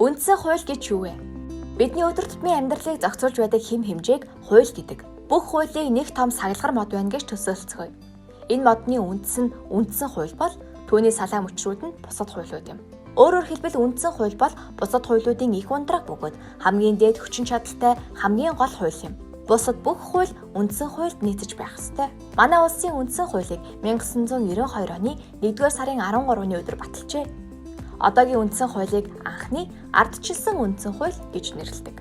Үндсэн хууль гэж юу вэ? Бидний өдөр тутмын амьдралыг зохицуулж байдаг хэм хэмжээг хууль гэдэг. Бүх хуулийг нэг том сагалгар мод байна гэж төсөөлцгөөе. Энэ модны үндэс нь үндсэн хууль бол түүний салаа мөчрүүд нь бусад хуулиуд юм. Өөрөөр хэлбэл үндсэн хууль бол бусад хуулиудын их ундраг бөгөөд хамгийн дээд хүчин чадалтай хамгийн гол хууль юм. Бусад бүх хууль үндсэн хуульд нийцэж байх ёстой. Манай улсын үндсэн хуулийг 1992 оны 1-р сарын 13-ны өдөр баталжээ. Одоогийн үндсэн хуулийг анхны ардчилсан үндсэн хууль гэж нэрлэдэг.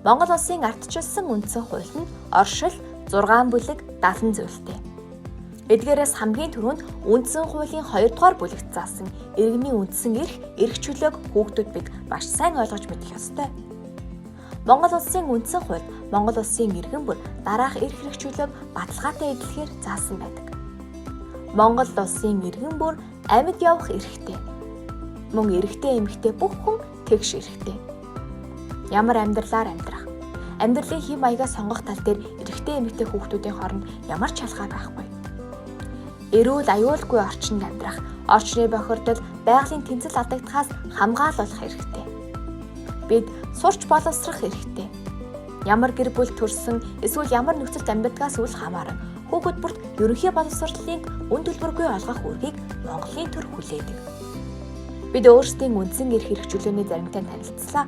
Монгол улсын ардчилсан үндсэн хууль нь оршил 6 бүлэг 70 зүйлтэй. Эдгээрээс хамгийн түрүүнд үндсэн хуулийн 2 дугаар бүлэгт заасан иргэний үндсэн эрх чөлөөг хүүхдүүд бид маш сайн ойлгож мэдэх ёстой. Монгол улсын үндсэн хууль Монгол улсын иргэн бүр дараах эрх чөлөөг баталгаатай эдлэхээр заасан байдаг. Монгол улсын иргэн бүр амьд явах эрхтэй. Мөн эрэгтэй эмэгтэй бүх хүн тэгш эрхтэй. Ямар амьдралаар амьдрах, амьдралын хэм маягаа сонгох тал дээр эрэгтэй эмэгтэй хүүхдүүдийн хооронд ямар ч шалгаа байхгүй. Эрүүл аюулгүй орчинд амьдрах, орчны бохирдол, байгалийн тэнцэл алдагдахаас хамгаалуулах хэрэгтэй. Бид сурч боловсрох хэрэгтэй. Ямар гэр бүл төрсөн, эсвэл ямар нөхцөлд амьдгаас үл хамааран хүүхэд бүрт ерөнхий боловсролын үн төлбөргүй олгох үүргийг Монголын төр хүлээдэг. Бид өөрсдийн үндсэн эрх чөлөөний заримтай танилцлаа.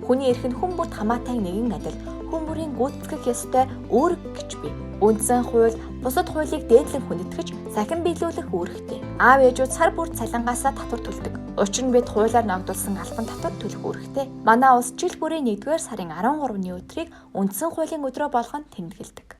Хүний эрх нь хүн бүрт хамаатай нэгэн адил, хүн бүрийн гүйцэтгэх ёстой үүрэг гэж бий. Үндсэн хууль бусад хуулийг дээдлэн хүндэтгэж, сахин биелүүлэх үүрэгтэй. Аав ээжүүд сар бүр цалингаасаа татвар төлдөг. Учир нь бид хуулиар ногдуулсан албан татвар төлөх үүрэгтэй. Манай улс жил бүрийн 1-р сарын 13-ны өдрийг үндсэн хуулийн өдрөө болгон тэмдэглэдэг.